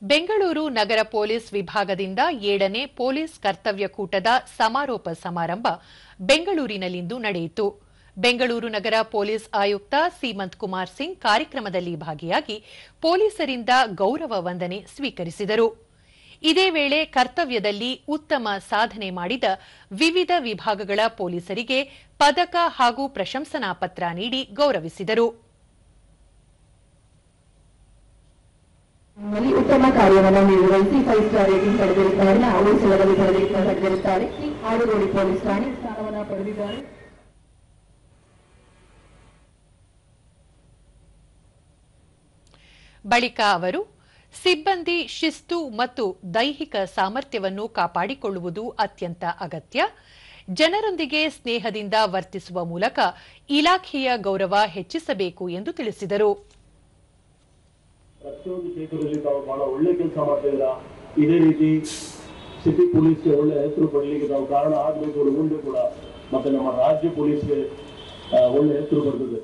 ಬೆಂಗಳೂರು ನಗರ police ವಿಭಾಗದಿಂದ 7ನೇ police ಕರ್ತವ್ಯ ಕೂಟದ ಸಮಾರೋಪ ಸಮಾರಂಭ ಬೆಂಗಳೂರಿನಲ್ಲಿಂದು ನಡೆಯಿತು. ಬೆಂಗಳೂರು ನಗರ ಪೊಲೀಸ್ ಆಯುಕ್ತ ಸೀಮಂತ್ ಕುಮಾರ್ ಸಿಂಗ್ ಕಾರ್ಯಕ್ರಮದಲ್ಲಿ ಭಾಗಿಯಾಗಿ ಪೊಲೀಸರಿಂದ ಗೌರವ ವಂದನೆ ಸ್ವೀಕರಿಸಿದರು. ಇದೇ ವೇಳೆ ಕರ್ತವ್ಯದಲ್ಲಿ ಉತ್ತಮ ಸಾಧನೆ ಮಾಡಿದ ವಿವಿಧ ವಿಭಾಗಗಳ ಪೊಲೀಸರಿಗೆ ಪದಕ ಹಾಗೂ ಪ್ರಶಂಸನಾ ಪತ್ರ ನೀಡಿ ಗೌರವಿಸಿದರು. ಉತ್ತಮ ಕಾರ್ಯವನ್ನು ನಿರ್ವಹಿಸಿ 5 ಸ್ಟಾರ್ ರೇಟಿಂಗ್ ಪಡೆದಿರುತ್ತಾರೆ. ಆಡಳಿತದಲ್ಲಿ ಪಡೆದಿರುತ್ತಾರೆ. ಆಡುಗೋಡಿ ಪೊಲೀಸ್ ಠಾಣೆ ಸ್ಥಾನವನ್ನು ಪಡೆದಿದ್ದಾರೆ. ಬಳಿಕ ಅವರು ಸಿಬ್ಬಂದಿ ಶಿಸ್ತು ಮತ್ತು ದೈಹಿಕ ಸಾಮರ್ಥ್ಯವನ್ನು ಕಾಪಾಡಿಕೊಳ್ಳುವುದು ಅತ್ಯಂತ ಅಗತ್ಯ. ಜನರೊಂದಿಗೆ ಸ್ನೇಹದಿಂದ ವರ್ತಿಸುವ ಮೂಲಕ ಇಲಾಖೆಯ ಗೌರವ ಹೆಚ್ಚಿಸಬೇಕು ಎಂದು ತಿಳಿಸಿದರು. ಪ್ರತಿಯೊಂದು ಕ್ಷೇತ್ರದಲ್ಲಿ ತಾವು ಬಹಳ ಒಳ್ಳೆ ಕೆಲಸ ಮಾಡ್ತಿದ್ದೀರಾ. ಇದೇ ರೀತಿ ಸಿಟಿ ಪೊಲೀಸ್ಗೆ ಒಳ್ಳೆ ಹೆಸರು ಪಡಲಿಕ್ಕೆ ತಾವು ಕಾರಣ ಆಗಬೇಕು. ಮುಂದೆ ಕೂಡ ಮತ್ತೆ ನಮ್ಮ ರಾಜ್ಯ ಪೊಲೀಸ್ಗೆ ಒಳ್ಳೆ ಹೆಸರು ಬರ್ತದೆ.